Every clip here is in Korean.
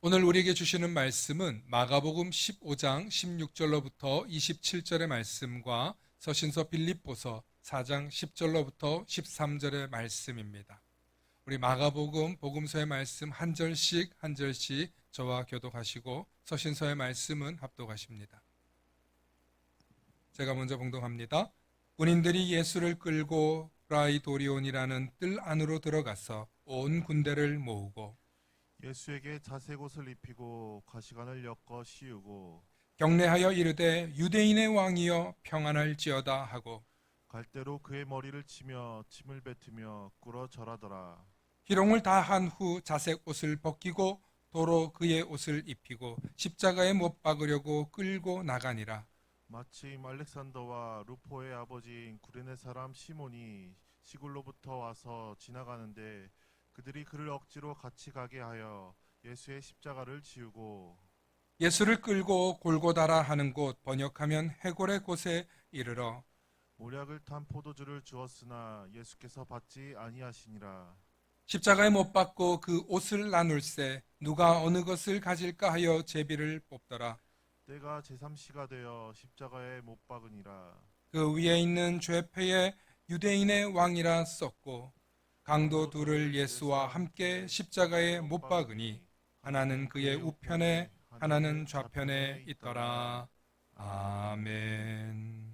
오늘 우리에게 주시는 말씀은 마가복음 15장 16절로부터 27절의 말씀과 서신서 빌립보서 4장 10절로부터 13절의 말씀입니다. 우리 마가복음 복음서의 말씀 한 절씩 한 절씩 저와 교독하시고 서신서의 말씀은 합독하십니다. 제가 먼저 봉독합니다. 군인들이 예수를 끌고 프라이도리온이라는 뜰 안으로 들어가서 온 군대를 모으고 예수에게 자색 옷을 입히고 가시관을 엮어 씌우고 경례하여 이르되 유대인의 왕이여 평안할지어다 하고 갈대로 그의 머리를 치며 침을 뱉으며 꿇어 절하더라. 희롱을 다 한 후 자색 옷을 벗기고 도로 그의 옷을 입히고 십자가에 못 박으려고 끌고 나가니라. 마침 알렉산더와 루포의 아버지인 구레네 사람 시몬이 시골로부터 와서 지나가는데 그들이 그를 억지로 같이 가게 하여 예수의 십자가를 지우고 예수를 끌고 골고다라 하는 곳, 번역하면 해골의 곳에 이르러 모략을 탄 포도주를 주었으나 예수께서 받지 아니하시니라. 십자가에 못 박고 그 옷을 나눌세 누가 어느 것을 가질까 하여 제비를 뽑더라. 때가 제3시가 되어 십자가에 못 박으니라. 그 위에 있는 죄패에 유대인의 왕이라 썼고 강도 둘을 예수와 함께 십자가에 못 박으니 하나는 그의 우편에 하나는 좌편에 있더라. 아멘.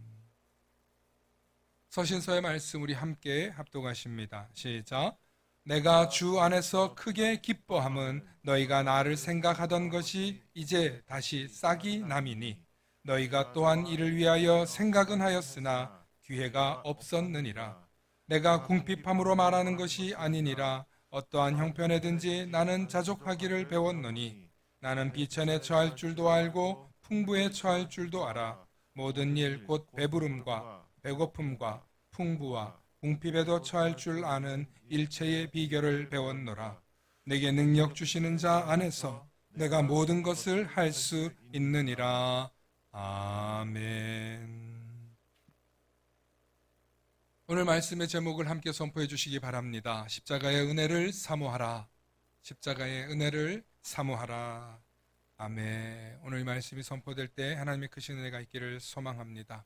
서신서의 말씀 우리 함께 합독하십니다. 시작. 내가 주 안에서 크게 기뻐함은 너희가 나를 생각하던 것이 이제 다시 싹이 남이니 너희가 또한 이를 위하여 생각은 하였으나 기회가 없었느니라. 내가 궁핍함으로 말하는 것이 아니니라. 어떠한 형편에든지 나는 자족하기를 배웠노니 나는 비천에 처할 줄도 알고 풍부에 처할 줄도 알아. 모든 일 곧 배부름과 배고픔과 풍부와 궁핍에도 처할 줄 아는 일체의 비결을 배웠노라. 내게 능력 주시는 자 안에서 내가 모든 것을 할 수 있느니라. 아멘. 오늘 말씀의 제목을 함께 선포해 주시기 바랍니다. 십자가의 은혜를 사모하라. 십자가의 은혜를 사모하라. 아멘. 오늘 말씀이 선포될 때 하나님의 크신 은혜가 있기를 소망합니다.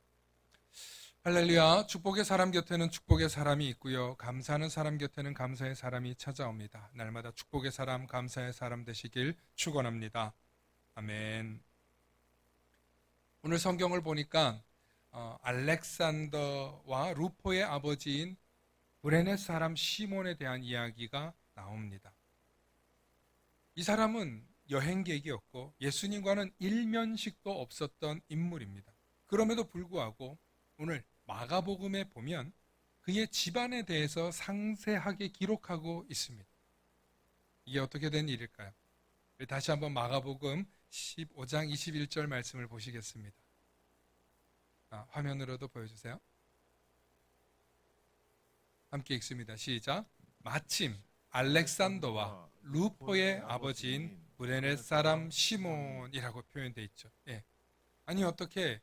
할렐루야. 축복의 사람 곁에는 축복의 사람이 있고요. 감사하는 사람 곁에는 감사의 사람이 찾아옵니다. 날마다 축복의 사람, 감사의 사람 되시길 축원합니다. 아멘. 오늘 성경을 보니까 알렉산더와 루포의 아버지인 구레네 사람 시몬에 대한 이야기가 나옵니다. 이 사람은 여행객이었고 예수님과는 일면식도 없었던 인물입니다. 그럼에도 불구하고 오늘 마가복음에 보면 그의 집안에 대해서 상세하게 기록하고 있습니다. 이게 어떻게 된 일일까요? 다시 한번 마가복음 15장 21절 말씀을 보시겠습니다. 화면으로도 보여주세요. 함께 읽습니다. 시작. 마침 알렉산더와 루포의 아버지인 구레네 사람 시몬이라고 표현되어 있죠. 예. 아니 어떻게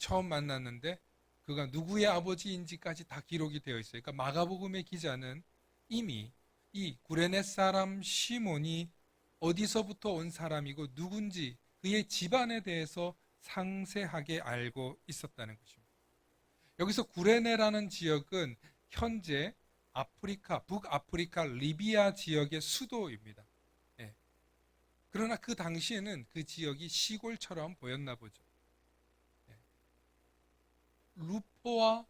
처음 만났는데 그가 누구의 아버지인지까지 다 기록이 되어 있어요. 그러니까 마가복음의 기자는 이미 이 구레네 사람 시몬이 어디서부터 온 사람이고 누군지 그의 집안에 대해서 상세하게 알고 있었다는 것입니다. 여기서 구레네라는 지역은 현재 아프리카, 북아프리카 리비아 지역의 수도입니다. 예. 그러나 그 당시에는 그 지역이 시골처럼 보였나 보죠. 예. 루포와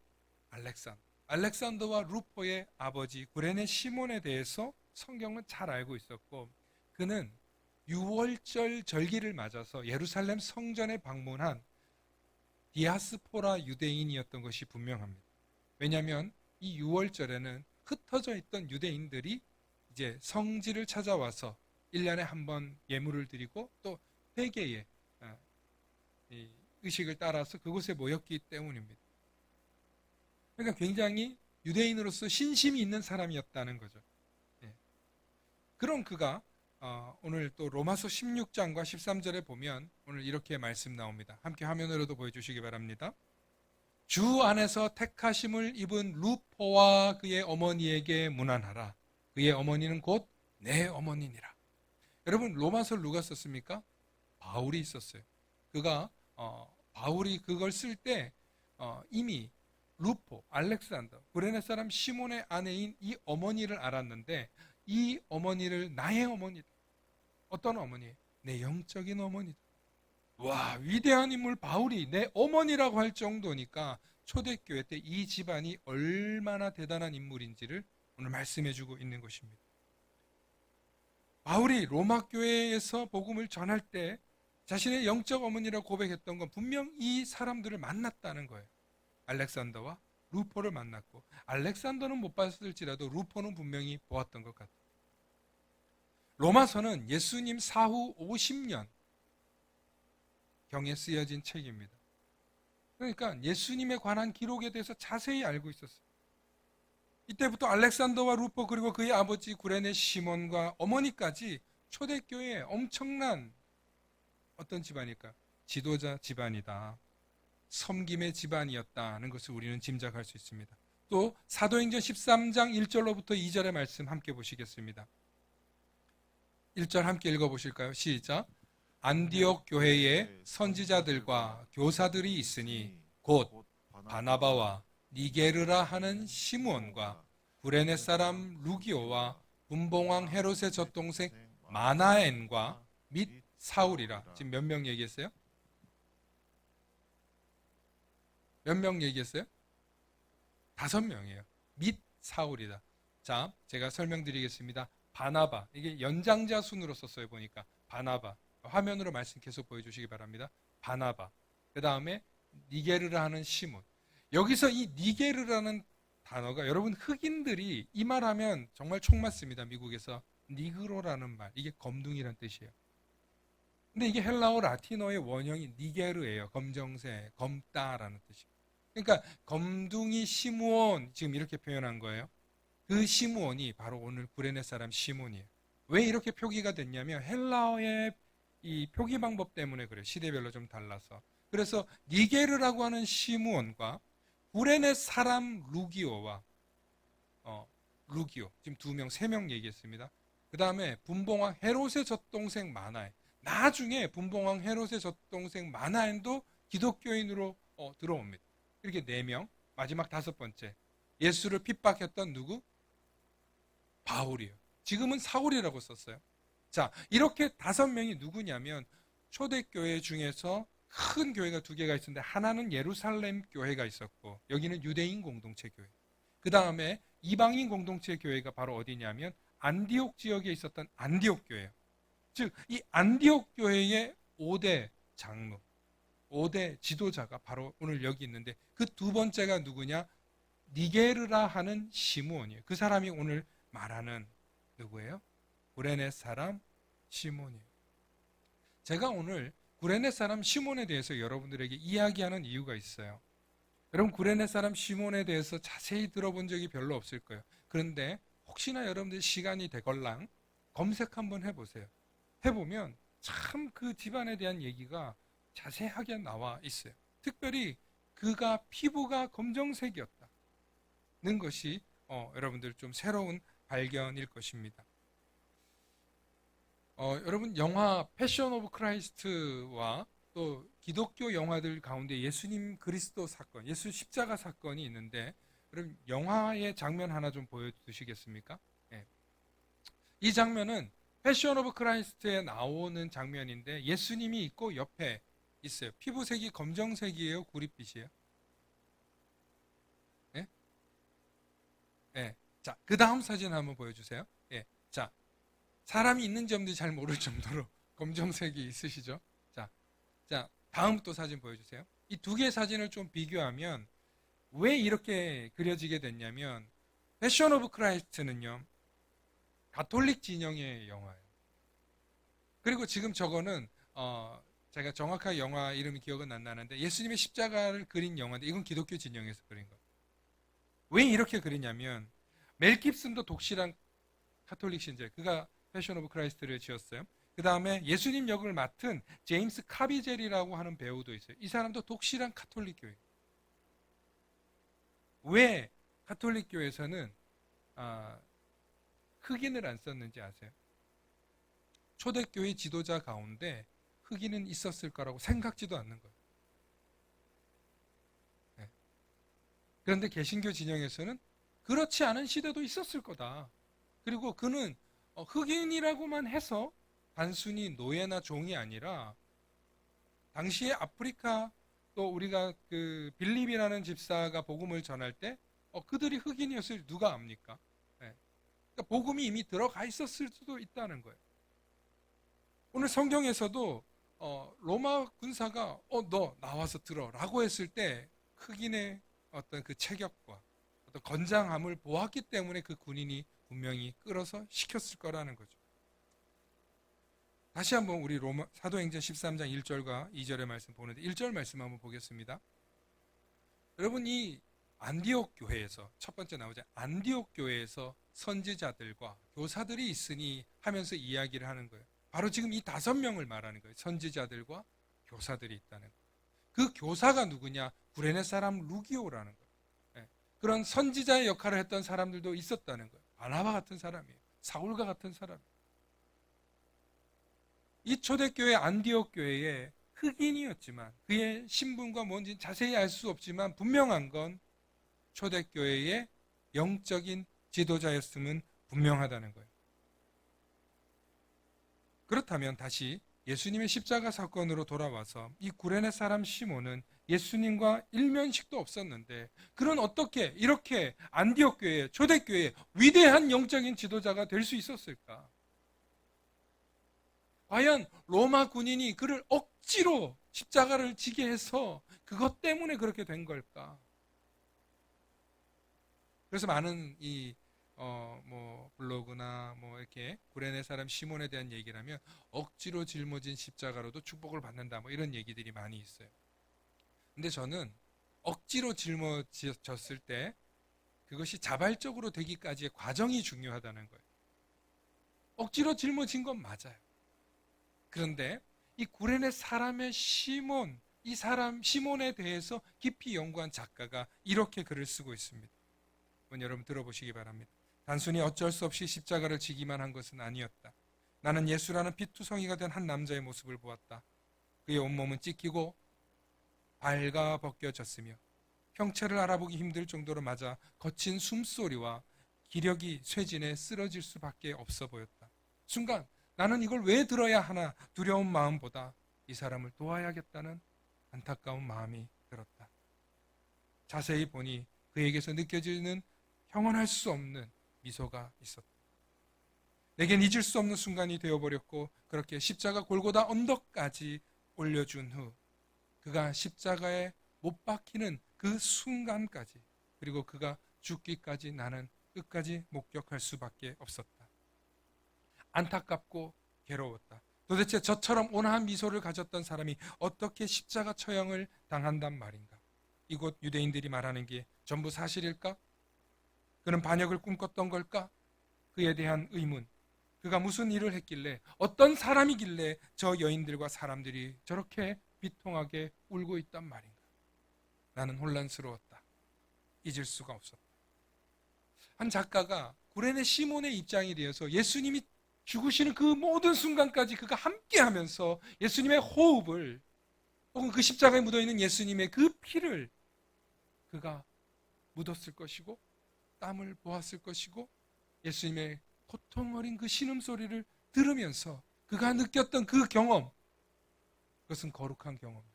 알렉산더와 루포의 아버지 구레네 시몬에 대해서 성경은 잘 알고 있었고 그는 유월절 절기를 맞아서 예루살렘 성전에 방문한 디아스포라 유대인이었던 것이 분명합니다. 왜냐하면 이 유월절에는 흩어져 있던 유대인들이 이제 성지를 찾아와서 1년에 한 번 예물을 드리고 또 회개의 이 의식을 따라서 그곳에 모였기 때문입니다. 그러니까 굉장히 유대인으로서 신심이 있는 사람이었다는 거죠. 예. 그런 그가 오늘 또 로마서 16장과 13절에 보면 오늘 이렇게 말씀 나옵니다. 함께 화면으로도 보여주시기 바랍니다. 주 안에서 택하심을 입은 루포와 그의 어머니에게 문안하라. 그의 어머니는 곧 내 어머니니라. 여러분, 로마서를 누가 썼습니까? 바울이 썼어요. 그가 바울이 그걸 쓸 때 이미 루포, 알렉산더, 구레네 사람 시몬의 아내인 이 어머니를 알았는데 이 어머니를 나의 어머니다. 어떤 어머니? 내 영적인 어머니다. 와, 위대한 인물 바울이 내 어머니라고 할 정도니까 초대교회 때 이 집안이 얼마나 대단한 인물인지를 오늘 말씀해주고 있는 것입니다. 바울이 로마 교회에서 복음을 전할 때 자신의 영적 어머니라고 고백했던 건 분명 이 사람들을 만났다는 거예요. 알렉산더와 루포를 만났고, 알렉산더는 못 봤을지라도 루포는 분명히 보았던 것 같아요. 로마서는 예수님 사후 50년 경에 쓰여진 책입니다. 그러니까 예수님에 관한 기록에 대해서 자세히 알고 있었어요. 이때부터 알렉산더와 루포 그리고 그의 아버지 구레네 시몬과 어머니까지 초대교회의 엄청난 어떤 집안일까? 지도자 집안이다. 섬김의 집안이었다는 것을 우리는 짐작할 수 있습니다. 또 사도행전 13장 1절로부터 2절의 말씀 함께 보시겠습니다. 1절 함께 읽어보실까요? 시작. 안디옥 교회에 선지자들과 교사들이 있으니 곧 바나바와 니게르라 하는 시므온과 구레네 사람 루기오와 분봉왕 헤롯의 젖동생 마나엔과 및 사울이라. 지금 몇 명 얘기했어요? 몇 명 얘기했어요? 5명이에요. 및 사울이다. 자, 제가 설명드리겠습니다. 바나바, 이게 연장자 순으로 썼어요. 보니까 바나바, 화면으로 말씀 계속 보여주시기 바랍니다. 바나바, 그 다음에 니게르라 하는 시몬. 여기서 이 니게르라는 단어가, 여러분 흑인들이 이 말하면 정말 총 맞습니다. 미국에서 니그로라는 말, 이게 검둥이란 뜻이에요. 근데 이게 헬라어 라틴어의 원형이 니게르예요. 검정색, 검다라는 뜻이에요. 그러니까 검둥이 시므온, 지금 이렇게 표현한 거예요. 그 시므온이 바로 오늘 구레네 사람 시몬이에요. 왜 이렇게 표기가 됐냐면 헬라어의 이 표기 방법 때문에 그래요. 시대별로 좀 달라서. 그래서 니게르라고 하는 시므온과 구레네 사람 루기오와 루기오, 지금 2명, 3명 얘기했습니다. 그 다음에 분봉왕 헤롯의 젖동생 마나엔. 나중에 분봉왕 헤롯의 젖동생 마나엔도 기독교인으로 들어옵니다. 이렇게 4명. 마지막 5번째, 예수를 핍박했던 누구? 바울이에요. 지금은 사울이라고 썼어요. 자, 이렇게 5명이 누구냐면 초대교회 중에서 큰 교회가 2개가 있었는데 하나는 예루살렘 교회가 있었고 여기는 유대인 공동체 교회. 그 다음에 이방인 공동체 교회가 바로 어디냐면 안디옥 지역에 있었던 안디옥 교회예요. 즉 이 안디옥 교회의 5대 장로, 5대 지도자가 바로 오늘 여기 있는데 그 2번째가 누구냐? 니게르라 하는 시므온이에요. 그 사람이 오늘 말하는 누구예요? 구레네 사람 시몬이에요. 제가 오늘 구레네 사람 시몬에 대해서 여러분들에게 이야기하는 이유가 있어요. 여러분 구레네 사람 시몬에 대해서 자세히 들어본 적이 별로 없을 거예요. 그런데 혹시나 여러분들 시간이 되걸랑 검색 한번 해보세요. 해보면 참 그 집안에 대한 얘기가 자세하게 나와 있어요. 특별히 그가 피부가 검정색이었다는 것이 여러분들 좀 새로운 발견일 것입니다. 여러분 영화 패션 오브 크라이스트와 또 기독교 영화들 가운데 예수님 그리스도 사건, 예수 십자가 사건이 있는데 여러분 영화의 장면 하나 좀 보여주시겠습니까? 네. 이 장면은 패션 오브 크라이스트에 나오는 장면인데 예수님이 있고 옆에 있어요. 피부색이 검정색이에요? 구릿빛이에요? 네? 네. 자, 그 다음 사진 한번 보여주세요. 예. 자, 사람이 있는지 없는지 잘 모를 정도로 검정색이 있으시죠? 자, 다음 또 사진 보여주세요. 이 2개의 사진을 좀 비교하면 왜 이렇게 그려지게 됐냐면 패션 오브 크라이스트는요, 가톨릭 진영의 영화예요. 그리고 지금 저거는 제가 정확하게 영화 이름이 기억은 안 나는데 예수님의 십자가를 그린 영화인데 이건 기독교 진영에서 그린 거예요. 왜 이렇게 그리냐면 멜 깁슨도 독실한 카톨릭 신자, 그가 패션 오브 크라이스트를 지었어요. 그 다음에 예수님 역을 맡은 제임스 카비젤이라고 하는 배우도 있어요. 이 사람도 독실한 카톨릭 교회. 왜 카톨릭 교회에서는 흑인을 안 썼는지 아세요? 초대교회 지도자 가운데 흑인은 있었을 거라고 생각지도 않는 거예요. 네. 그런데 개신교 진영에서는 그렇지 않은 시대도 있었을 거다. 그리고 그는 흑인이라고만 해서 단순히 노예나 종이 아니라 당시에 아프리카 또 우리가 그 빌립이라는 집사가 복음을 전할 때 그들이 흑인이었을 누가 압니까? 네. 그러니까 복음이 이미 들어가 있었을 수도 있다는 거예요. 오늘 성경에서도 로마 군사가 너 나와서 들어라고 했을 때 흑인의 어떤 그 체격과 어떤 건장함을 보았기 때문에 그 군인이 분명히 끌어서 시켰을 거라는 거죠. 다시 한번 우리 로마 사도행전 13장 1절과 2절의 말씀 보는데 1절 말씀 한번 보겠습니다. 여러분 이 안디옥 교회에서 첫 번째 나오죠. 안디옥 교회에서 선지자들과 교사들이 있으니 하면서 이야기를 하는 거예요. 바로 지금 이 5명을 말하는 거예요. 선지자들과 교사들이 있다는 거예요. 그 교사가 누구냐? 구레네 사람 루기오라는 거예요. 네. 그런 선지자의 역할을 했던 사람들도 있었다는 거예요. 바나바 같은 사람이에요. 사울과 같은 사람이에요. 이 초대교회 안디옥 교회에 흑인이었지만 그의 신분과 뭔지 자세히 알 수 없지만 분명한 건 초대교회의 영적인 지도자였음은 분명하다는 거예요. 그렇다면 다시 예수님의 십자가 사건으로 돌아와서 이 구레네 사람 시몬은 예수님과 일면식도 없었는데 그는 어떻게 이렇게 안디옥 교회, 초대교회의 위대한 영적인 지도자가 될 수 있었을까? 과연 로마 군인이 그를 억지로 십자가를 지게 해서 그것 때문에 그렇게 된 걸까? 그래서 많은 이 블로그나 이렇게 구레네 사람 시몬에 대한 얘기를 하면 억지로 짊어진 십자가로도 축복을 받는다 이런 얘기들이 많이 있어요. 근데 저는 억지로 짊어졌을 때 그것이 자발적으로 되기까지의 과정이 중요하다는 거예요. 억지로 짊어진 건 맞아요. 그런데 이 구레네 사람의 시몬, 이 사람 시몬에 대해서 깊이 연구한 작가가 이렇게 글을 쓰고 있습니다. 여러분 들어보시기 바랍니다. 단순히 어쩔 수 없이 십자가를 지기만 한 것은 아니었다. 나는 예수라는 피투성이가 된 한 남자의 모습을 보았다. 그의 온몸은 찢기고 발가 벗겨졌으며 형체를 알아보기 힘들 정도로 맞아 거친 숨소리와 기력이 쇠진에 쓰러질 수밖에 없어 보였다. 순간 나는 이걸 왜 들어야 하나 두려운 마음보다 이 사람을 도와야겠다는 안타까운 마음이 들었다. 자세히 보니 그에게서 느껴지는 형언할 수 없는 미소가 있었다. 내겐 잊을 수 없는 순간이 되어버렸고 그렇게 십자가 골고다 언덕까지 올려준 후 그가 십자가에 못 박히는 그 순간까지 그리고 그가 죽기까지 나는 끝까지 목격할 수밖에 없었다. 안타깝고 괴로웠다. 도대체 저처럼 온화한 미소를 가졌던 사람이 어떻게 십자가 처형을 당한단 말인가? 이곳 유대인들이 말하는 게 전부 사실일까? 그는 반역을 꿈꿨던 걸까? 그에 대한 의문, 그가 무슨 일을 했길래 어떤 사람이길래 저 여인들과 사람들이 저렇게 비통하게 울고 있단 말인가? 나는 혼란스러웠다. 잊을 수가 없었다. 한 작가가 구레네 시몬의 입장이 되어서 예수님이 죽으시는 그 모든 순간까지 그가 함께하면서 예수님의 호흡을 혹은 그 십자가에 묻어있는 예수님의 그 피를 그가 묻었을 것이고 땀을 보았을 것이고 예수님의 고통 어린 그 신음소리를 들으면서 그가 느꼈던 그 경험, 그것은 거룩한 경험이었고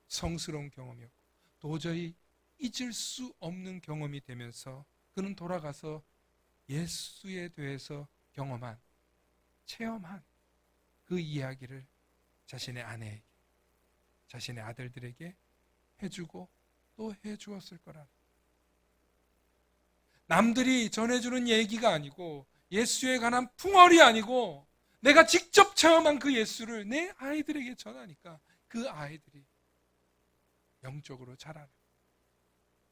성스러운 경험이었고 도저히 잊을 수 없는 경험이 되면서 그는 돌아가서 예수에 대해서 경험한, 체험한 그 이야기를 자신의 아내에게, 자신의 아들들에게 해주고 또 해주었을 거라는, 남들이 전해주는 얘기가 아니고 예수에 관한 풍월이 아니고 내가 직접 체험한 그 예수를 내 아이들에게 전하니까 그 아이들이 영적으로 자라는,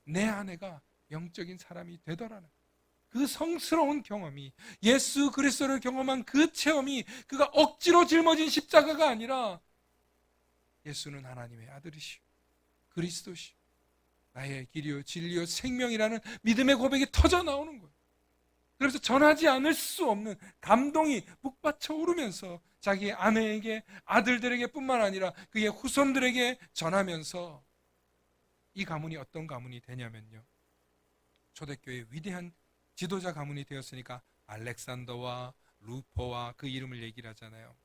내 아내가 영적인 사람이 되더라는 그 성스러운 경험이, 예수 그리스도를 경험한 그 체험이 그가 억지로 짊어진 십자가가 아니라 예수는 하나님의 아들이시오, 그리스도시오, 나의 길이요 진리요 생명이라는 믿음의 고백이 터져 나오는 거예요. 그래서 전하지 않을 수 없는 감동이 북받쳐 오르면서 자기 아내에게, 아들들에게 뿐만 아니라 그의 후손들에게 전하면서 이 가문이 어떤 가문이 되냐면요, 초대교회의 위대한 지도자 가문이 되었으니까 알렉산더와 루포와 그 이름을 얘기를 하잖아요.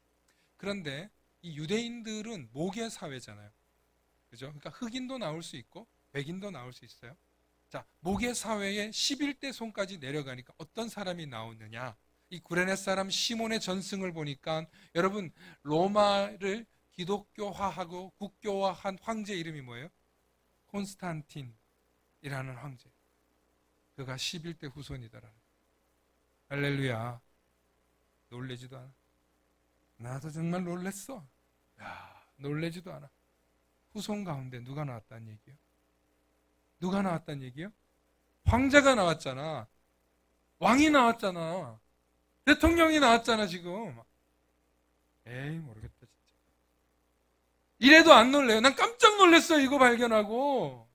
그런데 이 유대인들은 모계 사회잖아요. 그죠? 그러니까 흑인도 나올 수 있고 백인도 나올 수 있어요. 자, 모계 사회의 11대 손까지 내려가니까 어떤 사람이 나오느냐? 이 구레네 사람 시몬의 전승을 보니까 여러분, 로마를 기독교화하고 국교화한 황제 이름이 뭐예요? 콘스탄틴이라는 황제. 그가 11대 후손이더라. 할렐루야. 놀래지도 않아. 나도 정말 놀랬어. 야, 놀래지도 않아. 후손 가운데 누가 나왔다는 얘기예요? 누가 나왔다는 얘기예요? 황제가 나왔잖아. 왕이 나왔잖아. 대통령이 나왔잖아 지금. 에이, 모르겠다 진짜. 이래도 안 놀래요. 난 깜짝 놀랐어요, 이거 발견하고.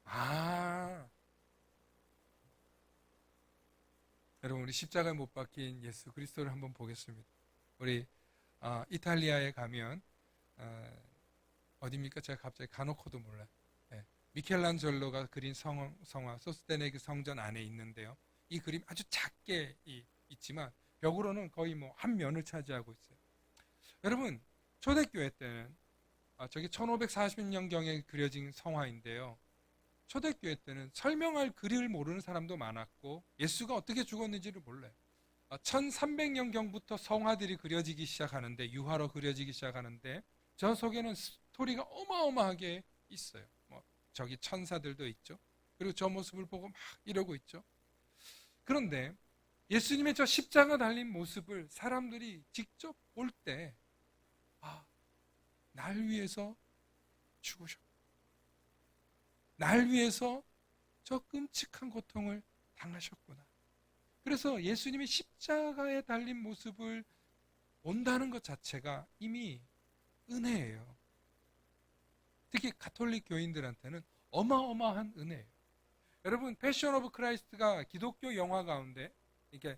아, 여러분, 우리 십자가에 못 박힌 예수 그리스도를 한번 보겠습니다. 우리 이탈리아에 가면 어디입니까? 제가 갑자기 가놓고도 몰라요. 예, 미켈란젤로가 그린 성화 소스테네기 성전 안에 있는데요. 이 그림 아주 작게 있지만 벽으로는 거의 뭐 한 면을 차지하고 있어요. 여러분, 초대교회 때는 저게 1540년경에 그려진 성화인데요. 초대교회 때는 설명할 글을 모르는 사람도 많았고 예수가 어떻게 죽었는지를 몰라요. 1300년경부터 성화들이 그려지기 시작하는데, 유화로 그려지기 시작하는데 저 속에는 스토리가 어마어마하게 있어요. 뭐 저기 천사들도 있죠. 그리고 저 모습을 보고 막 이러고 있죠. 그런데 예수님의 저 십자가 달린 모습을 사람들이 직접 볼 때, 날 위해서 죽으셨고 날 위해서 저 끔찍한 고통을 당하셨구나. 그래서 예수님이 십자가에 달린 모습을 본다는 것 자체가 이미 은혜예요. 특히 가톨릭 교인들한테는 어마어마한 은혜예요. 여러분, 패션 오브 크라이스트가 기독교 영화 가운데, 이게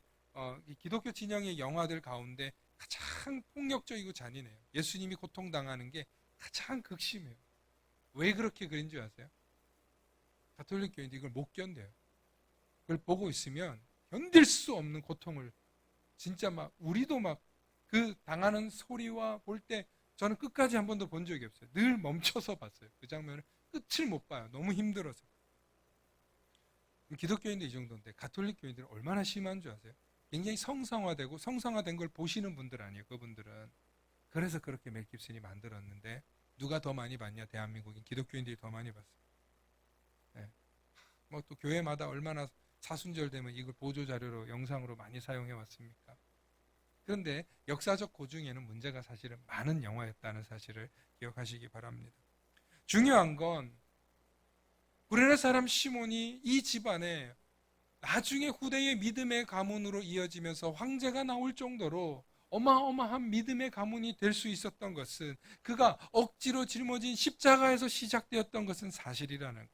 기독교 진영의 영화들 가운데 가장 폭력적이고 잔인해요. 예수님이 고통당하는 게 가장 극심해요. 왜 그렇게 그린 줄 아세요? 가톨릭 교인들이 이걸 못 견뎌요. 그걸 보고 있으면 견딜 수 없는 고통을, 진짜 막 우리도 막 그 당하는 소리와 볼 때 저는 끝까지 한 번도 본 적이 없어요. 늘 멈춰서 봤어요. 그 장면을 끝을 못 봐요. 너무 힘들어서. 기독교인도 이 정도인데 가톨릭 교인들은 얼마나 심한 줄 아세요? 굉장히 성상화되고 성상화된 걸 보시는 분들 아니에요, 그분들은. 그래서 그렇게 멜 깁슨이 만들었는데 누가 더 많이 봤냐? 대한민국인 기독교인들이 더 많이 봤어요. 네. 뭐 또 교회마다 얼마나 사순절 되면 이걸 보조 자료로, 영상으로 많이 사용해 왔습니까? 그런데 역사적 고증에는 문제가 사실은 많은 영화였다는 사실을 기억하시기 바랍니다. 중요한 건 구레네 사람 시몬이 이 집안에 나중에 후대의 믿음의 가문으로 이어지면서 황제가 나올 정도로 어마어마한 믿음의 가문이 될 수 있었던 것은, 그가 억지로 짊어진 십자가에서 시작되었던 것은 사실이라는 거예요.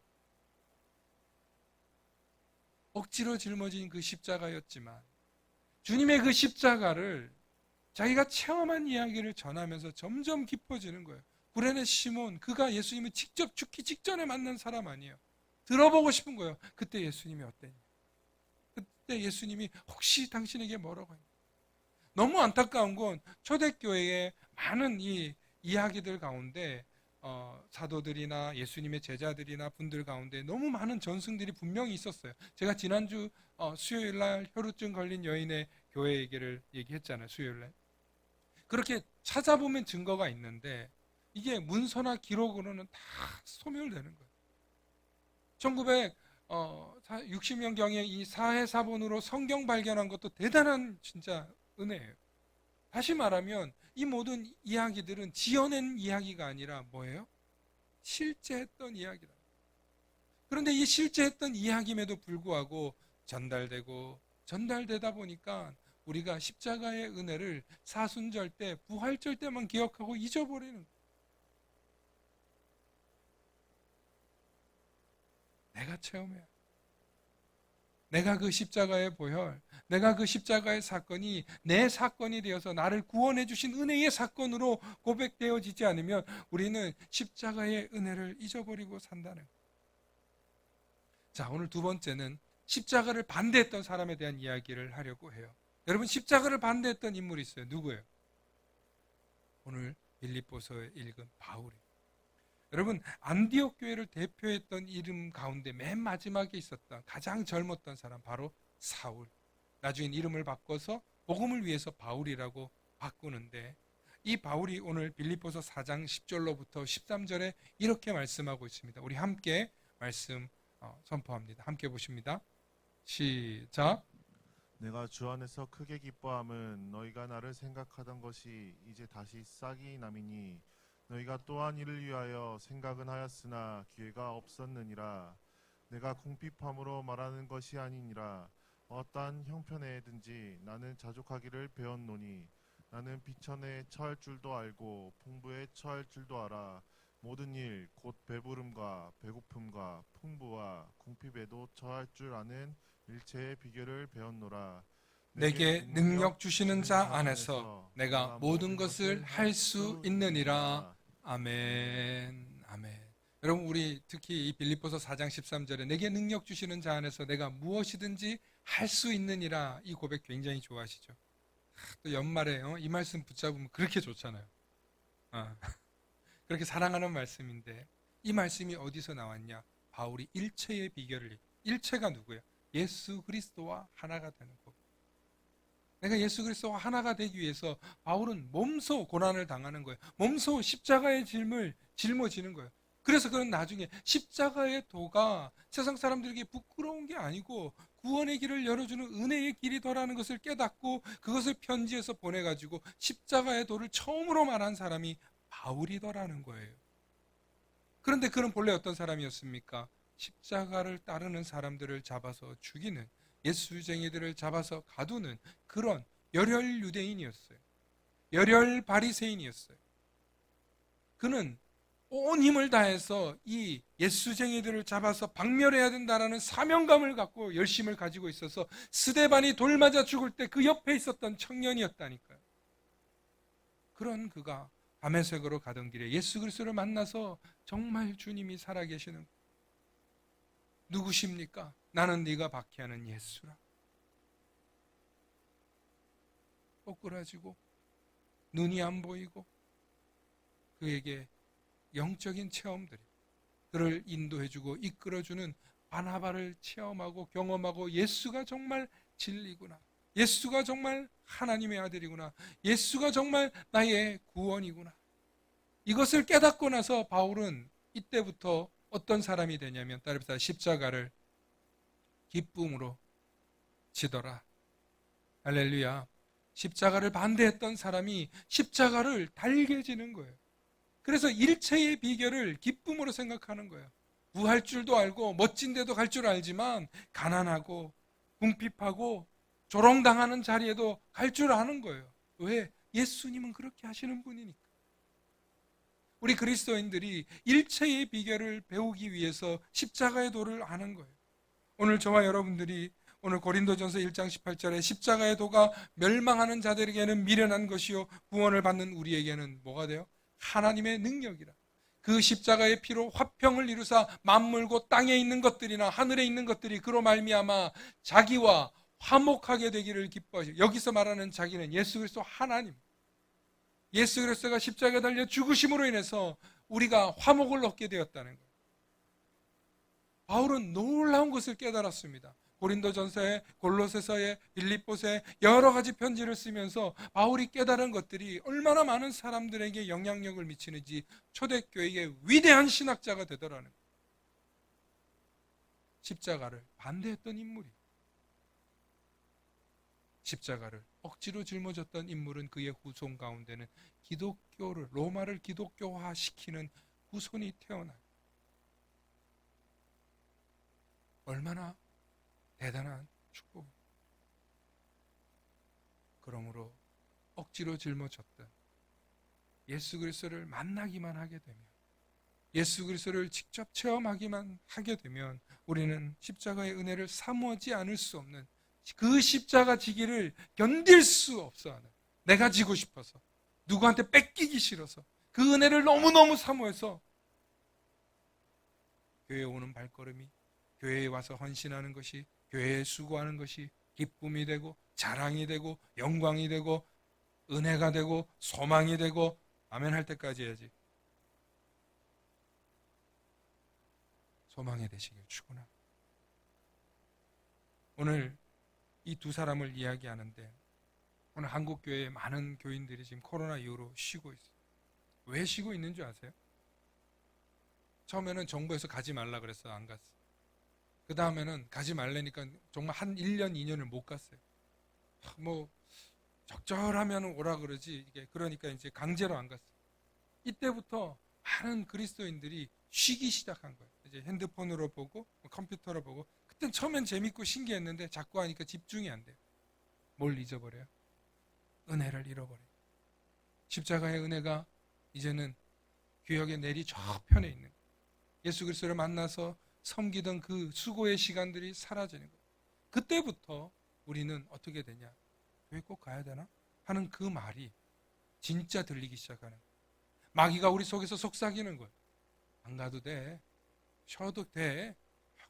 억지로 짊어진 그 십자가였지만 주님의 그 십자가를 자기가 체험한 이야기를 전하면서 점점 깊어지는 거예요. 구레네 시몬, 그가 예수님을 직접 죽기 직전에 만난 사람 아니에요. 들어보고 싶은 거예요. 그때 예수님이 어땠냐? 그때 예수님이 혹시 당신에게 뭐라고 했냐? 너무 안타까운 건 초대교회의 많은 이 이야기들 가운데 사도들이나 예수님의 제자들이나 분들 가운데 너무 많은 전승들이 분명히 있었어요. 제가 지난주 수요일 날 혈우증 걸린 여인의 교회 얘기를 얘기했잖아요. 수요일 날. 그렇게 찾아보면 증거가 있는데 이게 문서나 기록으로는 다 소멸되는 거예요. 60년경에 이 사해사본으로 성경 발견한 것도 대단한 진짜 은혜예요. 다시 말하면 이 모든 이야기들은 지어낸 이야기가 아니라 뭐예요? 실제 했던 이야기다. 그런데 이 실제 했던 이야기임에도 불구하고 전달되다 보니까 우리가 십자가의 은혜를 사순절 때, 부활절 때만 기억하고 잊어버리는 거예요. 내가 체험해야. 내가 그 십자가의 보혈, 내가 그 십자가의 사건이 내 사건이 되어서 나를 구원해 주신 은혜의 사건으로 고백되어지지 않으면 우리는 십자가의 은혜를 잊어버리고 산다는 거예요. 자, 오늘 두 번째는 십자가를 반대했던 사람에 대한 이야기를 하려고 해요. 여러분, 십자가를 반대했던 인물이 있어요. 누구예요? 오늘 빌립보서에 읽은 바울이에요. 여러분, 안디옥 교회를 대표했던 이름 가운데 맨 마지막에 있었던 가장 젊었던 사람 바로 사울. 나중엔 이름을 바꿔서 복음을 위해서 바울이라고 바꾸는데, 이 바울이 오늘 빌립보서 4장 10절로부터 13절에 이렇게 말씀하고 있습니다. 우리 함께 말씀 선포합니다. 함께 보십니다. 시작. 내가 주 안에서 크게 기뻐함은 너희가 나를 생각하던 것이 이제 다시 싹이 남이니 너희가 또한 이를 위하여 생각은 하였으나 기회가 없었느니라. 내가 궁핍함으로 말하는 것이 아니니라. 어떠한 형편에든지 나는 자족하기를 배웠노니 나는 비천에 처할 줄도 알고 풍부에 처할 줄도 알아. 모든 일 곧 배부름과 배고픔과 풍부와 궁핍에도 처할 줄 아는 일체의 비결을 배웠노라. 내게 능력 주시는 자 안에서 내가 모든 것을 할 수 있느니라. 아멘. 아멘. 여러분, 우리 특히 이 빌립보서 4장 13절에 내게 능력 주시는 자 안에서 내가 무엇이든지 할 수 있느니라, 이 고백 굉장히 좋아하시죠? 또 연말에 이 말씀 붙잡으면 그렇게 좋잖아요. 그렇게 사랑하는 말씀인데, 이 말씀이 어디서 나왔냐? 바울이 일체의 비결을, 일체가 누구예요? 예수 그리스도와 하나가 되는 것. 내가 예수 그리스도와 하나가 되기 위해서 바울은 몸소 고난을 당하는 거예요. 몸소 십자가의 짐을 짊어지는 거예요. 그래서 그는 나중에 십자가의 도가 세상 사람들에게 부끄러운 게 아니고 구원의 길을 열어주는 은혜의 길이더라는 것을 깨닫고 그것을 편지해서 보내가지고 십자가의 도를 처음으로 말한 사람이 바울이더라는 거예요. 그런데 그는 본래 어떤 사람이었습니까? 십자가를 따르는 사람들을 잡아서 죽이는, 예수쟁이들을 잡아서 가두는 그런 열혈 유대인이었어요. 열혈 바리새인이었어요. 그는 온 힘을 다해서 이 예수쟁이들을 잡아서 박멸해야 된다라는 사명감을 갖고 열심을 가지고 있어서 스데반이 돌 맞아 죽을 때 그 옆에 있었던 청년이었다니까요. 그런 그가 다메섹으로 가던 길에 예수 그리스도를 만나서 정말 주님이 살아계시는, 누구십니까? 나는 네가 박해하는 예수라. 꼬꾸라지고 눈이 안 보이고 그에게 영적인 체험들이 그를 인도해주고 이끌어주는 바나바를 체험하고 경험하고, 예수가 정말 진리구나, 예수가 정말 하나님의 아들이구나, 예수가 정말 나의 구원이구나, 이것을 깨닫고 나서 바울은 이때부터 어떤 사람이 되냐면, 따라합시다. 십자가를 기쁨으로 지더라. 할렐루야. 십자가를 반대했던 사람이 십자가를 달게 지는 거예요. 그래서 일체의 비결을 기쁨으로 생각하는 거예요. 부할 줄도 알고 멋진 데도 갈 줄 알지만 가난하고 궁핍하고 조롱당하는 자리에도 갈 줄 아는 거예요. 왜? 예수님은 그렇게 하시는 분이니까. 우리 그리스도인들이 일체의 비결을 배우기 위해서 십자가의 도를 아는 거예요. 오늘 저와 여러분들이 오늘 고린도전서 1장 18절에 십자가의 도가 멸망하는 자들에게는 미련한 것이요 구원을 받는 우리에게는 뭐가 돼요? 하나님의 능력이라. 그 십자가의 피로 화평을 이루사 만물고 땅에 있는 것들이나 하늘에 있는 것들이 그로 말미암아 자기와 화목하게 되기를 기뻐하시고, 여기서 말하는 자기는 예수 그리스도 하나님, 예수 그리스도가 십자가에 달려 죽으심으로 인해서 우리가 화목을 얻게 되었다는 거예요. 바울은 놀라운 것을 깨달았습니다. 고린도전서에, 골로새서에, 빌립보서에 여러 가지 편지를 쓰면서 바울이 깨달은 것들이 얼마나 많은 사람들에게 영향력을 미치는지, 초대교회의 위대한 신학자가 되더라는 거예요. 십자가를 반대했던 인물이, 십자가를 억지로 짊어졌던 인물은 그의 후손 가운데는 기독교를, 로마를 기독교화시키는 후손이 태어나요. 얼마나 대단한 축복입니다. 그러므로 억지로 짊어졌던 예수 그리스도를 만나기만 하게 되면, 예수 그리스도를 직접 체험하기만 하게 되면 우리는 십자가의 은혜를 사모하지 않을 수 없는, 그 십자가 지기를 견딜 수 없어 하는, 내가 지고 싶어서, 누구한테 뺏기기 싫어서, 그 은혜를 너무너무 사모해서 교회에 오는 발걸음이, 교회에 와서 헌신하는 것이, 교회에 수고하는 것이 기쁨이 되고 자랑이 되고 영광이 되고 은혜가 되고 소망이 되고, 아멘 할 때까지 해야지. 소망이 되시길 축원합니다. 오늘 이 두 사람을 이야기하는데, 오늘 한국 교회에 많은 교인들이 지금 코로나 이후로 쉬고 있어요. 왜 쉬고 있는 줄 아세요? 처음에는 정부에서 가지 말라 그래서 안 갔어요. 그 다음에는 가지 말라니까 정말 한 1년, 2년을 못 갔어요. 뭐 적절하면 오라 그러지, 이게 그러니까 이제 강제로 안 갔어요. 이때부터 많은 그리스도인들이 쉬기 시작한 거예요. 이제 핸드폰으로 보고 컴퓨터로 보고, 그땐 처음엔 재밌고 신기했는데 자꾸 하니까 집중이 안 돼요. 뭘 잊어버려요? 은혜를 잃어버려요. 십자가의 은혜가 이제는 구역의 내리 저편에 있는 거예요. 예수 그리스도를 만나서 섬기던 그 수고의 시간들이 사라지는 거예요. 그때부터 우리는 어떻게 되냐? 교회 꼭 가야 되나? 하는 그 말이 진짜 들리기 시작하는 거예요. 마귀가 우리 속에서 속삭이는 거예요. 안 가도 돼. 쉬어도 돼.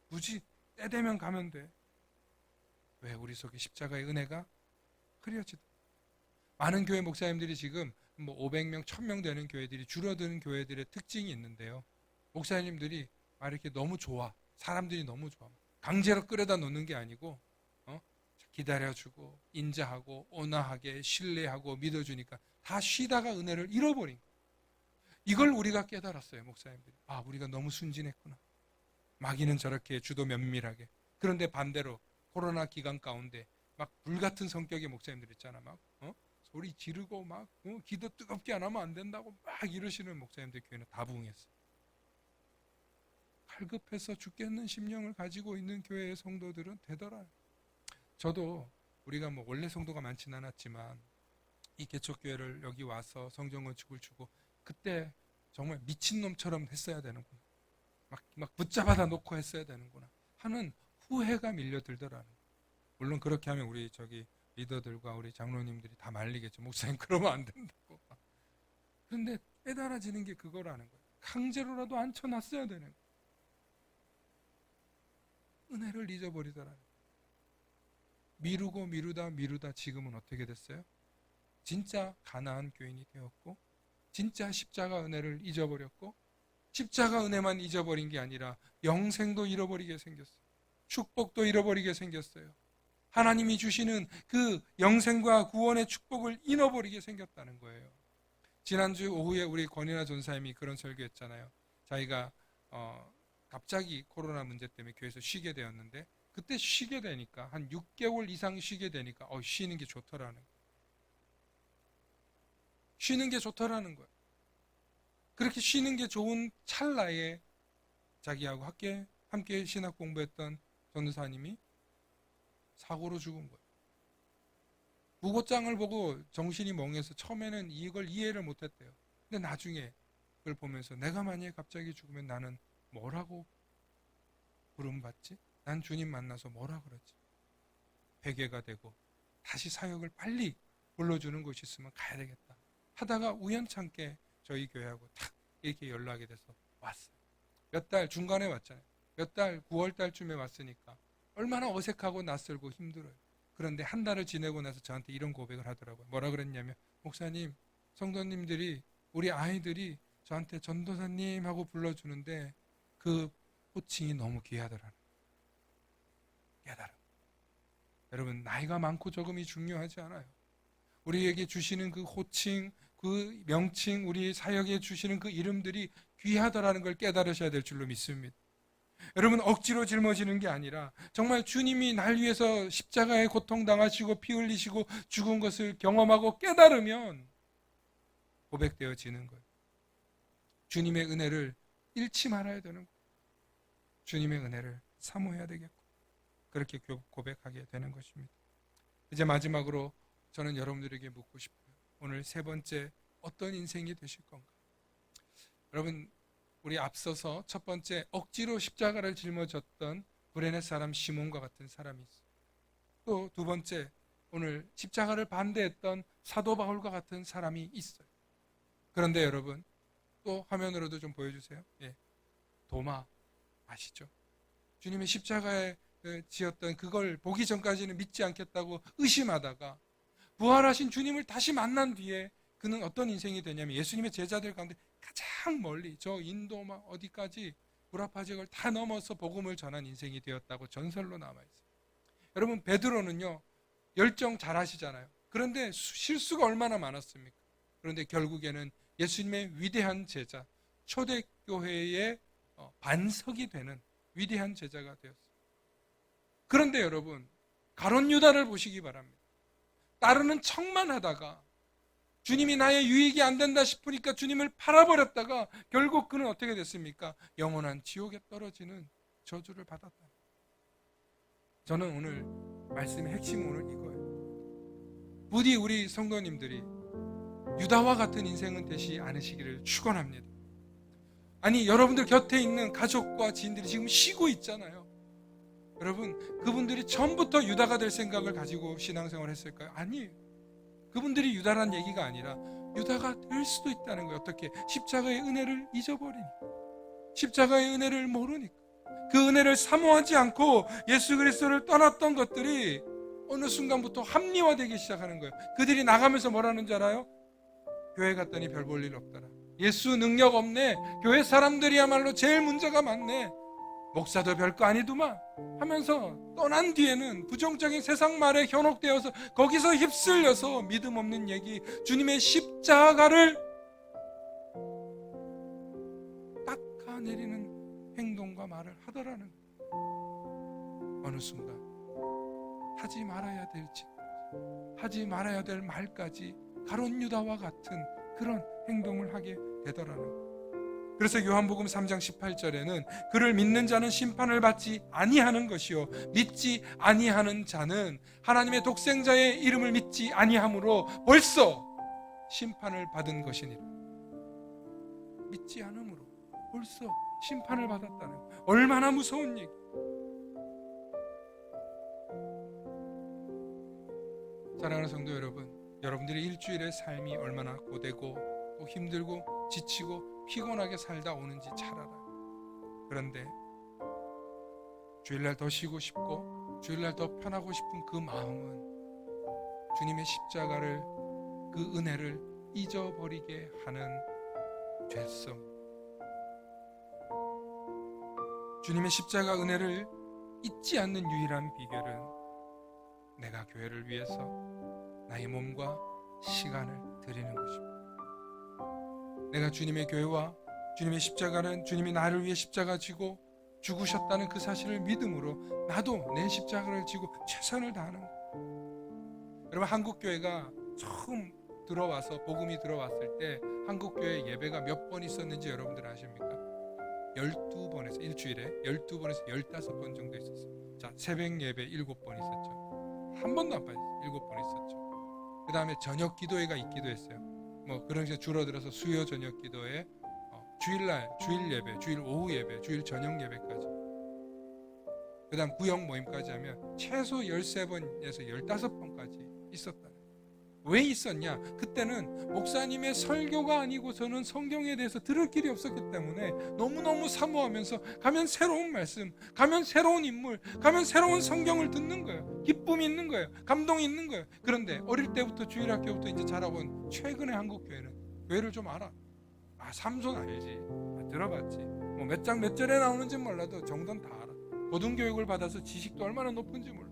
굳이 때 되면 가면 돼. 왜? 우리 속에 십자가의 은혜가 흐려지다. 많은 교회 목사님들이 지금 뭐 500명, 1000명 되는 교회들이 줄어드는 교회들의 특징이 있는데요. 목사님들이 이렇게 너무 좋아. 사람들이 너무 좋아. 강제로 끌어다 놓는 게 아니고 기다려주고 인자하고 온화하게 신뢰하고 믿어주니까 다 쉬다가 은혜를 잃어버린 거예요. 이걸 우리가 깨달았어요, 목사님들이. 우리가 너무 순진했구나. 마귀는 저렇게 주도 면밀하게. 그런데 반대로 코로나 기간 가운데 막 불같은 성격의 목사님들 있잖아. 막 소리 지르고 막 기도 뜨겁게 안 하면 안 된다고 막 이러시는 목사님들 교회는 다 부흥했어요. 갈급해서 죽겠는 심령을 가지고 있는 교회의 성도들은 되더라요. 저도 우리가 뭐 원래 성도가 많지는 않았지만 이 개척교회를 여기 와서 성전 건축을 주고 그때 정말 미친놈처럼 했어야 되는구나. 막 붙잡아다 놓고 했어야 되는구나 하는 후회가 밀려들더라는 거예요. 물론 그렇게 하면 우리 리더들과 우리 장로님들이 다 말리겠죠. 목사님 그러면 안 된다고. 그런데 깨달아지는 게 그거라는 거예요. 강제로라도 앉혀놨어야 되는 거예요. 은혜를 잊어버리더라는 거예요. 미루고 미루다 지금은 어떻게 됐어요? 진짜 가나안 교인이 되었고, 진짜 십자가 은혜를 잊어버렸고, 십자가 은혜만 잊어버린 게 아니라 영생도 잃어버리게 생겼어요. 축복도 잃어버리게 생겼어요. 하나님이 주시는 그 영생과 구원의 축복을 잃어버리게 생겼다는 거예요. 지난주 오후에 우리 권인아 전사님이 그런 설교했잖아요. 자기가 갑자기 코로나 문제 때문에 교회에서 쉬게 되었는데, 그때 쉬게 되니까 한 6개월 이상 쉬게 되니까 쉬는 게 좋더라는 거예요. 쉬는 게 좋더라는 거예요. 그렇게 쉬는 게 좋은 찰나에 자기하고 함께 신학 공부했던 전도사님이 사고로 죽은 거예요. 무고장을 보고 정신이 멍해서 처음에는 이걸 이해를 못했대요. 근데 나중에 그걸 보면서 내가 만약에 갑자기 죽으면 나는 뭐라고 부름받지? 난 주님 만나서 뭐라 그러지? 회개가 되고 다시 사역을 빨리 불러주는 곳이 있으면 가야 되겠다 하다가 우연찮게 저희 교회하고 탁 이렇게 연락이 돼서 왔어요. 몇 달 중간에 왔잖아요. 몇 달 9월 달쯤에 왔으니까 얼마나 어색하고 낯설고 힘들어요. 그런데 한 달을 지내고 나서 저한테 이런 고백을 하더라고요. 뭐라 그랬냐면, 목사님, 성도님들이, 우리 아이들이 저한테 전도사님 하고 불러주는데 그 호칭이 너무 귀하더라는 깨달음. 여러분, 나이가 많고 적음이 중요하지 않아요. 우리에게 주시는 그 호칭, 그 명칭, 우리 사역에 주시는 그 이름들이 귀하다라는 걸 깨달으셔야 될 줄로 믿습니다. 여러분, 억지로 짊어지는 게 아니라 정말 주님이 날 위해서 십자가에 고통당하시고 피 흘리시고 죽은 것을 경험하고 깨달으면 고백되어지는 거예요. 주님의 은혜를 잃지 말아야 되는 거예요. 주님의 은혜를 사모해야 되겠고 그렇게 고백하게 되는 것입니다. 이제 마지막으로 저는 여러분들에게 묻고 싶어요. 오늘 세 번째, 어떤 인생이 되실 건가? 여러분, 우리 앞서서 첫 번째, 억지로 십자가를 짊어졌던 구레네 사람 시몬과 같은 사람이 있어요. 또 두 번째, 오늘 십자가를 반대했던 사도 바울과 같은 사람이 있어요. 그런데 여러분, 또 화면으로도 좀 보여주세요. 예, 도마 아시죠? 주님의 십자가에 지었던 그걸 보기 전까지는 믿지 않겠다고 의심하다가 부활하신 주님을 다시 만난 뒤에 그는 어떤 인생이 되냐면 예수님의 제자들 가운데 가장 멀리 저 인도 막 어디까지 구라파직을 다 넘어서 복음을 전한 인생이 되었다고 전설로 남아있어요. 여러분, 베드로는요 열정 잘 하시잖아요. 그런데 실수가 얼마나 많았습니까? 그런데 결국에는 예수님의 위대한 제자, 초대교회의 반석이 되는 위대한 제자가 되었어요. 그런데 여러분, 가룟 유다를 보시기 바랍니다. 따르는 척만 하다가 주님이 나의 유익이 안 된다 싶으니까 주님을 팔아버렸다가 결국 그는 어떻게 됐습니까? 영원한 지옥에 떨어지는 저주를 받았다. 저는 오늘 말씀의 핵심은 오늘 이거예요. 부디 우리 성도님들이 유다와 같은 인생은 되지 않으시기를 축원합니다. 아니, 여러분들 곁에 있는 가족과 지인들이 지금 쉬고 있잖아요. 여러분, 그분들이 처음부터 유다가 될 생각을 가지고 신앙생활을 했을까요? 아니에요. 그분들이 유다란 얘기가 아니라 유다가 될 수도 있다는 거예요. 어떻게? 십자가의 은혜를 잊어버리니까, 십자가의 은혜를 모르니까, 그 은혜를 사모하지 않고 예수 그리스도를 떠났던 것들이 어느 순간부터 합리화되기 시작하는 거예요. 그들이 나가면서 뭐라는 줄 알아요? 교회 갔더니 별 볼 일 없더라. 예수 능력 없네. 교회 사람들이야말로 제일 문제가 많네. 목사도 별거 아니더만 하면서 떠난 뒤에는 부정적인 세상 말에 현혹되어서 거기서 휩쓸려서 믿음 없는 얘기, 주님의 십자가를 닦아내리는 행동과 말을 하더라는 거예요. 어느 순간 하지 말아야 될지, 하지 말아야 될 말까지 가룟 유다와 같은 그런 행동을 하게 되더라는 거예요. 그래서 요한복음 3장 18절에는 그를 믿는 자는 심판을 받지 아니하는 것이요 믿지 아니하는 자는 하나님의 독생자의 이름을 믿지 아니함으로 벌써 심판을 받은 것이니라. 믿지 않음으로 벌써 심판을 받았다는 거예요. 얼마나 무서운 얘기. 사랑하는 성도 여러분, 여러분들의 일주일의 삶이 얼마나 고되고 또 힘들고 지치고 피곤하게 살다 오는지 잘 알아요. 그런데 주일날 더 쉬고 싶고 주일날 더 편하고 싶은 그 마음은 주님의 십자가를, 그 은혜를 잊어버리게 하는 죄성. 주님의 십자가 은혜를 잊지 않는 유일한 비결은 내가 교회를 위해서 나의 몸과 시간을 드리는 것입니다. 내가 주님의 교회와 주님의 십자가는 주님이 나를 위해 십자가 지고 죽으셨다는 그 사실을 믿음으로 나도 내 십자가를 지고 최선을 다하는 거예요. 여러분, 한국교회가 처음 들어와서 복음이 들어왔을 때 한국교회 예배가 몇 번 있었는지 여러분들 아십니까? 12번에서 일주일에 12번에서 15번 정도 있었어요. 자, 새벽 예배 7번 있었죠. 한 번도 안 빠졌어요. 7번 있었죠. 그 다음에 저녁 기도회가 있기도 했어요. 뭐 그런 게 줄어들어서 수요 저녁 기도회, 주일날 주일 예배, 주일 오후 예배, 주일 저녁 예배까지, 그 다음 구역 모임까지 하면 최소 13번에서 15번까지 있었다. 왜 있었냐? 그때는 목사님의 설교가 아니고서는 성경에 대해서 들을 길이 없었기 때문에 너무너무 사모하면서 가면 새로운 말씀, 가면 새로운 인물, 가면 새로운 성경을 듣는 거예요. 기쁨이 있는 거예요. 감동이 있는 거예요. 그런데 어릴 때부터 주일학교부터 이제 자라본 최근의 한국교회는 교회를 좀 알아. 삼손 알지, 들어봤지, 뭐 몇 장 몇 절에 나오는지 몰라도 정도는 다 알아. 고등교육을 받아서 지식도 얼마나 높은지 몰라.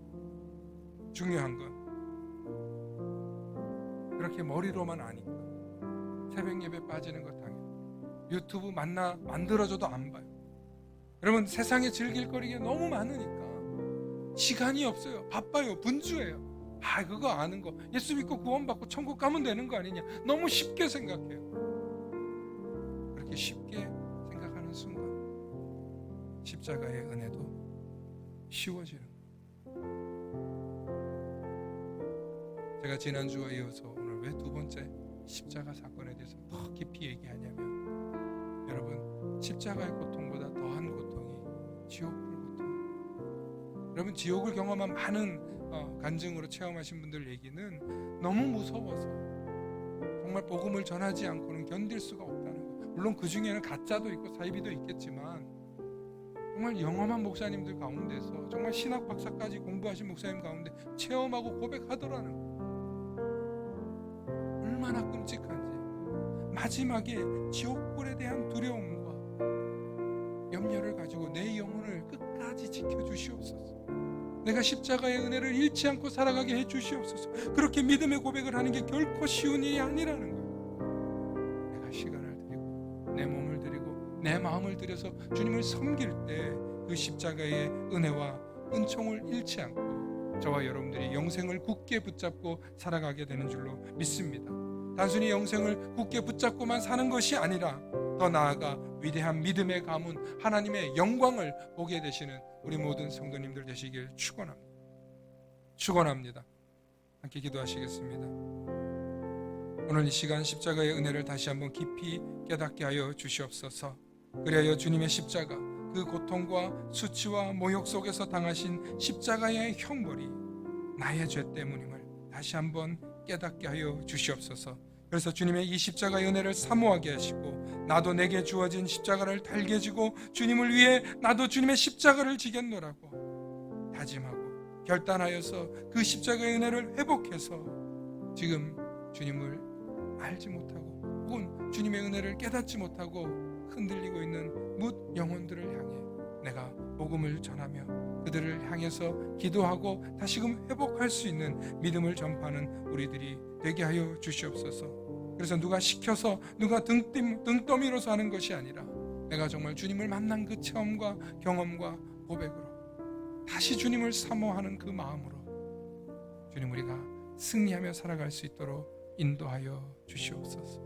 중요한 건 그렇게 머리로만 아니까 새벽 예배 빠지는 것 당연히 유튜브 만들어줘도 안 봐요. 여러분, 세상에 즐길 거리가 너무 많으니까 시간이 없어요. 바빠요. 분주해요. 그거 아는 거, 예수 믿고 구원받고 천국 가면 되는 거 아니냐, 너무 쉽게 생각해요. 그렇게 쉽게 생각하는 순간 십자가의 은혜도 쉬워지는 거예요. 제가 지난주와 이어서 오늘 왜 두 번째 십자가 사건에 대해서 더 깊이 얘기하냐면, 여러분, 십자가의 고통보다 더한 고통이 지옥불 고통. 여러분, 지옥을 경험한 많은 간증으로 체험하신 분들 얘기는 너무 무서워서 정말 복음을 전하지 않고는 견딜 수가 없다는 거. 물론 그 중에는 가짜도 있고 사이비도 있겠지만, 정말 영험한 목사님들 가운데서 정말 신학 박사까지 공부하신 목사님 가운데 체험하고 고백하더라는 거. 얼마나 끔찍한지. 마지막에 지옥불에 대한 두려움과 염려를 가지고 내 영혼을 끝까지 지켜주시옵소서. 내가 십자가의 은혜를 잃지 않고 살아가게 해주시옵소서. 그렇게 믿음의 고백을 하는 게 결코 쉬운 일이 아니라는 거예요. 내가 시간을 드리고 내 몸을 드리고 내 마음을 들여서 주님을 섬길 때 그 십자가의 은혜와 은총을 잃지 않고 저와 여러분들이 영생을 굳게 붙잡고 살아가게 되는 줄로 믿습니다. 단순히 영생을 굳게 붙잡고만 사는 것이 아니라 더 나아가 위대한 믿음의 가문 하나님의 영광을 보게 되시는 우리 모든 성도님들 되시길 축원합니다. 함께 기도하시겠습니다. 오늘 이 시간 십자가의 은혜를 다시 한번 깊이 깨닫게 하여 주시옵소서. 그리하여 주님의 십자가, 그 고통과 수치와 모욕 속에서 당하신 십자가의 형벌이 나의 죄 때문임을 다시 한번 깨닫게 하여 주시옵소서. 그래서 주님의 이 십자가의 은혜를 사모하게 하시고, 나도 내게 주어진 십자가를 달게 지고 주님을 위해 나도 주님의 십자가를 지겠노라고 다짐하고 결단하여서 그 십자가의 은혜를 회복해서 지금 주님을 알지 못하고 혹은 주님의 은혜를 깨닫지 못하고 흔들리고 있는 뭇 영혼들을 향해 내가 복음을 전하며 그들을 향해서 기도하고 다시금 회복할 수 있는 믿음을 전파하는 우리들이 되게 하여 주시옵소서. 그래서 누가 시켜서 누가 등떠미로서 하는 것이 아니라 내가 정말 주님을 만난 그 체험과 경험과 고백으로 다시 주님을 사모하는 그 마음으로 주님, 우리가 승리하며 살아갈 수 있도록 인도하여 주시옵소서.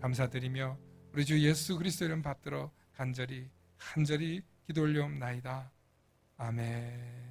감사드리며 우리 주 예수 그리스도 이름 받들어 간절히 기도 올려옵나이다. 아멘.